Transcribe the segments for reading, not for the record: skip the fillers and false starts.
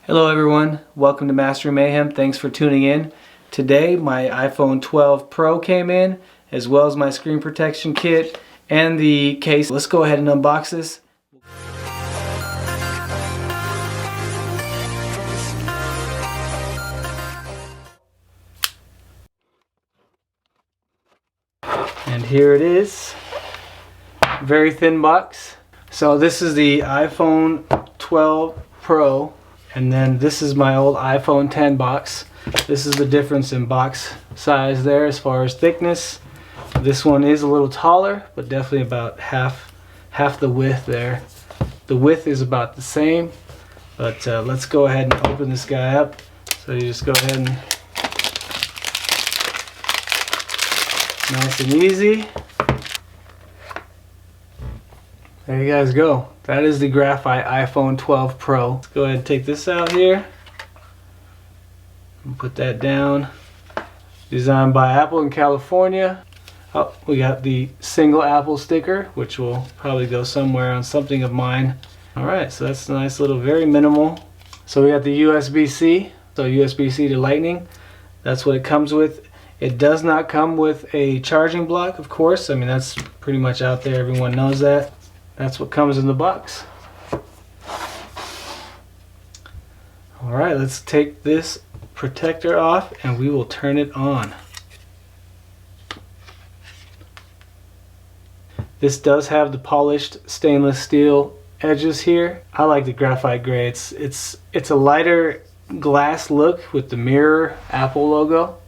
Hello everyone, welcome to Master Mayhem. Thanks for tuning in. Today my iPhone 12 Pro came in, as well as my screen protection kit and the case. Let's go ahead and unbox this. And here it is. Very thin box. So this is the iPhone 12 Pro. And then this is my old iPhone 10 box. This is the difference in box size there as far as thickness. This one is a little taller, but definitely about half the width there. The width is about the same, but let's go ahead and open this guy up. So you just go ahead and nice and easy. There you guys go. That is the Graphite iPhone 12 Pro. Let's go ahead and take this out here and put that down. Designed by Apple in California. Oh, we got the single Apple sticker, which will probably go somewhere on something of mine. Alright, so that's a nice little, very minimal. So we got the USB-C, so USB-C to Lightning. That's what it comes with. It does not come with a charging block, of course. I mean, that's pretty much out there. Everyone knows that. That's what comes in the box. Alright, let's take this protector off and we will turn it on. This does have the polished stainless steel edges here. I like the graphite gray. It's a lighter glass look with the mirror Apple logo.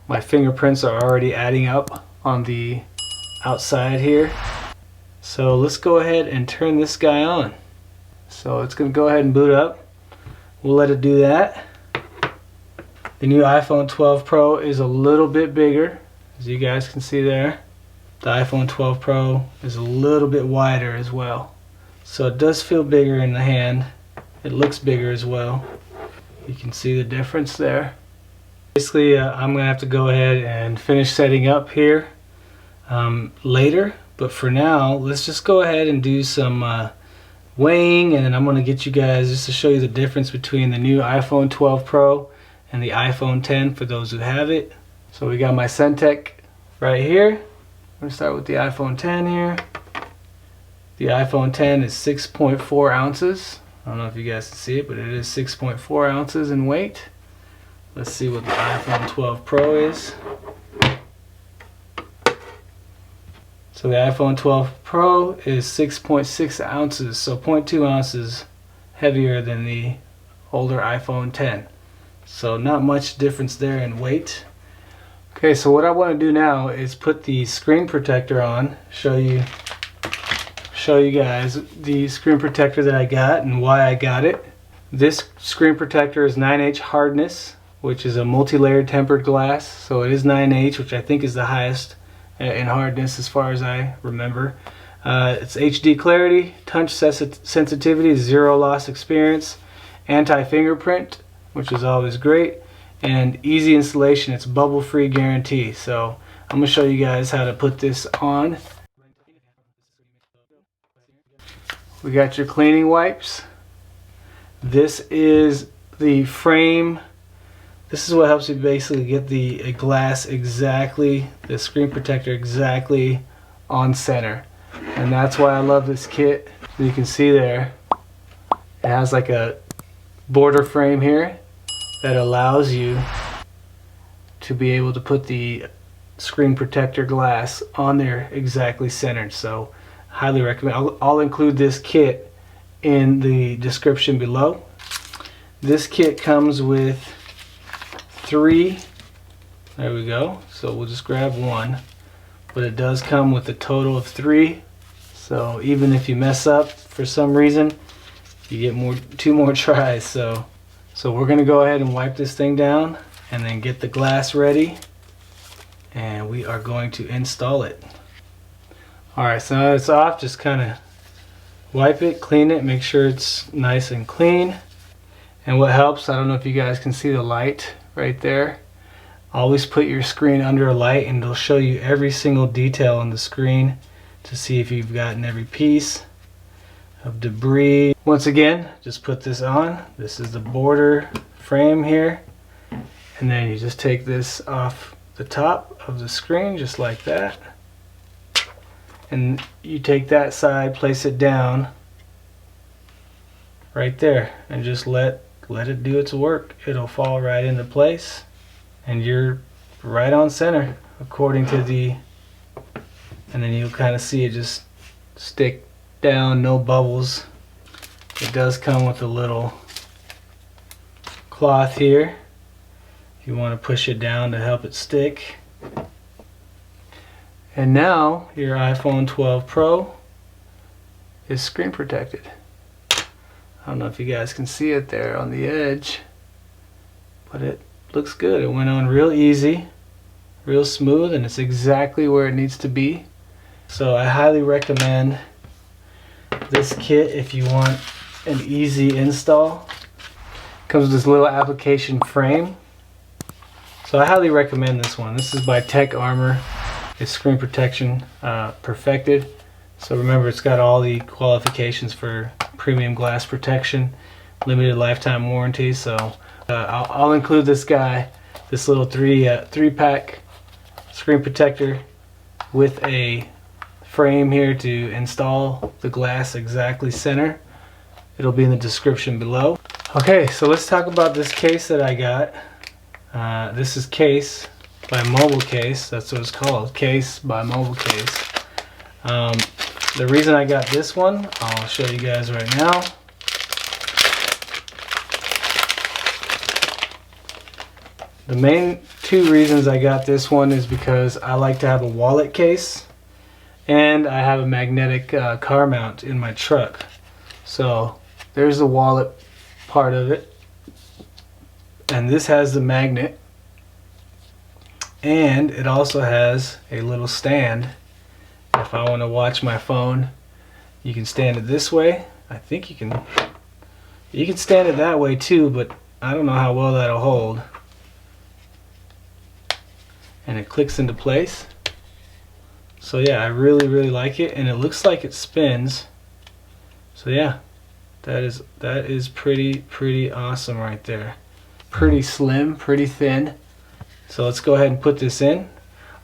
My fingerprints are already adding up on the outside here. So let's go ahead and turn this guy on. So it's going to go ahead and boot up. We'll let it do that. The new iPhone 12 Pro is a little bit bigger, as you guys can see there. The iPhone 12 Pro is a little bit wider as well. So it does feel bigger in the hand. It looks bigger as well. You can see the difference there. Basically, I'm going to have to go ahead and finish setting up here later. But for now, let's just go ahead and do some weighing, and then I'm going to get you guys just to show you the difference between the new iPhone 12 Pro and the iPhone 10 for those who have it. So we got my Centec right here. I'm going to start with the iPhone 10 here. The iPhone 10 is 6.4 ounces. I don't know if you guys can see it, but it is 6.4 ounces in weight. Let's see what the iPhone 12 Pro is. So the iPhone 12 Pro is 6.6 ounces, so 0.2 ounces heavier than the older iPhone 10. So not much difference there in weight. Okay, so what I want to do now is put the screen protector on, show you guys the screen protector that I got and why I got it. This screen protector is 9H hardness, which is a multi-layered tempered glass, so it is 9H, which I think is the highest in hardness as far as I remember. It's HD clarity, touch sensitivity, zero loss experience, anti-fingerprint, which is always great, and easy installation. It's bubble free guarantee. So I'm going to show you guys how to put this on. We got your cleaning wipes. This is the frame. This is what helps you basically get the glass exactly, the screen protector exactly on center. And that's why I love this kit. You can see there, it has like a border frame here that allows you to be able to put the screen protector glass on there exactly centered. So highly recommend. I'll include this kit in the description below. This kit comes with 3. There we go. So we'll just grab one, but it does come with a total of 3. So even if you mess up for some reason, you get 2 more tries. So we're gonna go ahead and wipe this thing down and then get the glass ready, and we are going to install it. Alright, so now it's off, just kind of wipe it, clean it, make sure it's nice and clean. And what helps, I don't know if you guys can see the light right there. Always put your screen under a light and it'll show you every single detail on the screen to see if you've gotten every piece. of debris. Once again, just put this on. This is the border frame here, and then you just take this off the top of the screen just like that, and you take that side, place it down right there, and just let it do its work. It'll fall right into place, and you're right on center according to the, and then you'll kind of see it just stick down, no bubbles. It does come with a little cloth here if you want to push it down to help it stick. And now your iPhone 12 Pro is screen protected. I don't know if you guys can see it there on the edge, but it looks good. It went on real easy, real smooth, and it's exactly where it needs to be. So I highly recommend this kit if you want an easy install. Comes with this little application frame. So I highly recommend this one. This is by Tech Armor. It's screen protection perfected. So remember, it's got all the qualifications for premium glass protection, limited lifetime warranty. So I'll include this guy, this little three-pack screen protector with a frame here to install the glass exactly center. It'll be in the description below. Okay, so let's talk about this case that I got. This is Case by Mobile Case. That's what it's called, Case by Mobile Case. The reason I got this one, I'll show you guys right now. The main two reasons I got this one is because I like to have a wallet case, and I have a magnetic car mount in my truck. So there's the wallet part of it, and this has the magnet, and it also has a little stand. If I want to watch my phone, you can stand it this way. I think you can stand it that way too, but I don't know how well that'll hold. And it clicks into place. So yeah, I really like it, and it looks like it spins. So yeah, that is pretty awesome right there. Pretty slim, pretty thin. So let's go ahead and put this in.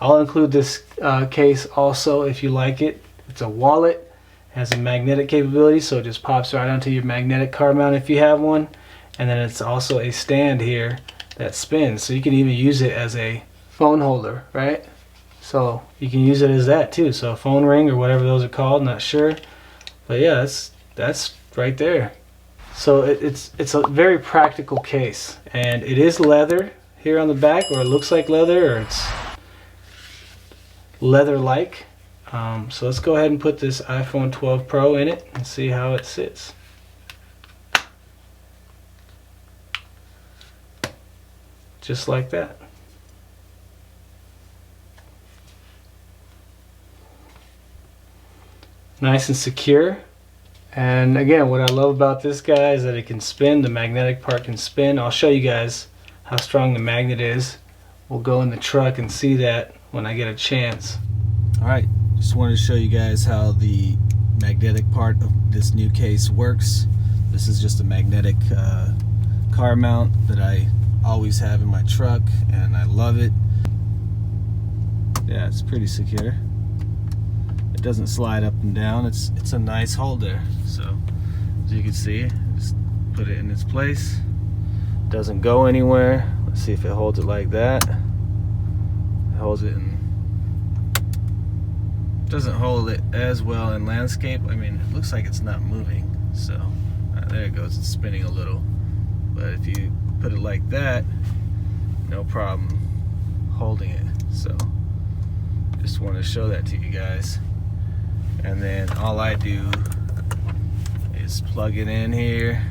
I'll include this case also if you like it. It's a wallet, has a magnetic capability, so it just pops right onto your magnetic car mount if you have one. And then it's also a stand here that spins, so you can even use it as a phone holder, right? So you can use it as that too. So a phone ring or whatever those are called, not sure. But yeah, that's right there. So it's a very practical case, and it is leather here on the back, or it looks like leather, or it's leather-like. So let's go ahead and put this iPhone 12 Pro in it and see how it sits. Just like that. Nice and secure. And again, what I love about this guy is that it can spin. The magnetic part can spin. I'll show you guys how strong the magnet is. We'll go in the truck and see that when I get a chance. Alright, just wanted to show you guys how the magnetic part of this new case works. This is just a magnetic car mount that I always have in my truck, and I love it. Yeah, it's pretty secure. It doesn't slide up and down. It's a nice holder. So as you can see, just put it in its place. Doesn't go anywhere. Let's see if it holds it like that. It holds it in. Doesn't hold it as well in landscape. I mean, it looks like it's not moving. So there it goes. It's spinning a little. But if you put it like that, no problem holding it. So just want to show that to you guys. And then all I do is plug it in here.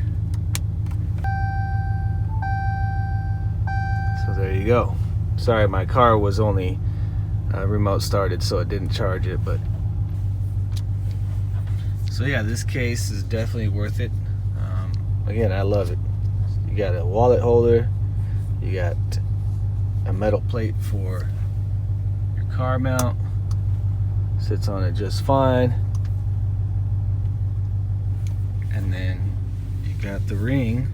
So there you go. Sorry, my car was only remote started, so it didn't charge it, but so yeah, this case is definitely worth it. Again, I love it. You got a wallet holder, you got a metal plate for your car mount, sits on it just fine. And then you got the ring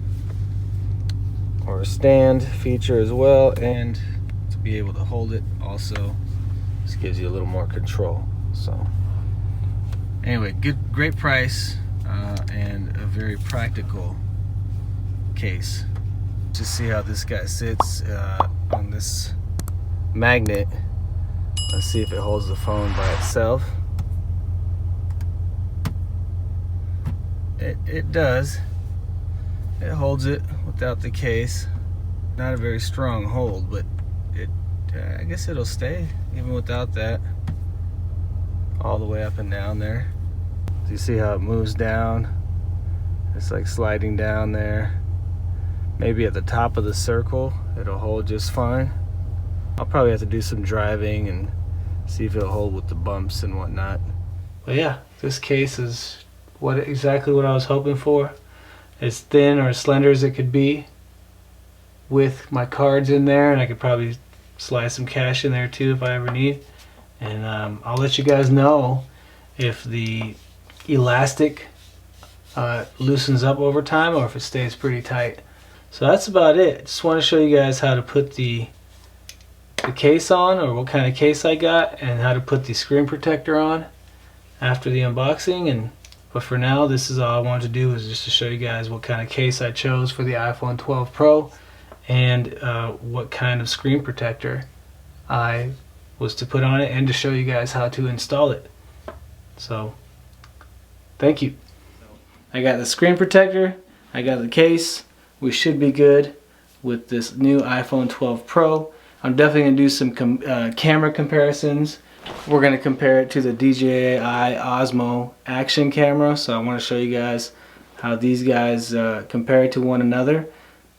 or stand feature as well, and to be able to hold it also just gives you a little more control. So anyway, great price and a very practical case. Just see how this guy sits on this magnet. Let's see if it holds the phone by itself. It does. It holds it without the case. Not a very strong hold, but I guess it'll stay even without that. All the way up and down there. So you see how it moves down? It's like sliding down there. Maybe at the top of the circle it'll hold just fine. I'll probably have to do some driving and see if it'll hold with the bumps and whatnot. But yeah, this case is exactly what I was hoping for. As thin or as slender as it could be, with my cards in there, and I could probably slide some cash in there too if I ever need. And I'll let you guys know if the elastic loosens up over time or if it stays pretty tight. So that's about it. Just want to show you guys how to put the case on, or what kind of case I got, and how to put the screen protector on after the unboxing. But for now, this is all I wanted to do, was just to show you guys what kind of case I chose for the iPhone 12 Pro, and what kind of screen protector I was to put on it, and to show you guys how to install it. So thank you. I got the screen protector, I got the case. We should be good with this new iPhone 12 Pro. I'm definitely going to do some camera comparisons. We're going to compare it to the DJI Osmo Action camera. So I want to show you guys how these guys compare to one another.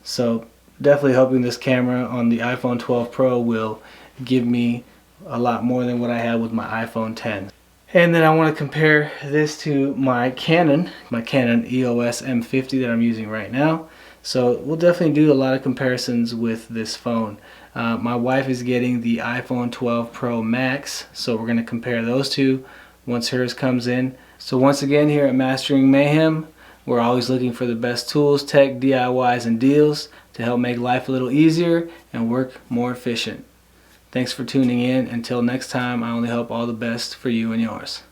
So definitely hoping this camera on the iPhone 12 Pro will give me a lot more than what I had with my iPhone 10. And then I want to compare this to my Canon EOS M50 that I'm using right now. So we'll definitely do a lot of comparisons with this phone. My wife is getting the iPhone 12 Pro Max, so we're going to compare those two once hers comes in. So once again, here at Mastering Mayhem, we're always looking for the best tools, tech, DIYs, and deals to help make life a little easier and work more efficient. Thanks for tuning in. Until next time, I only hope all the best for you and yours.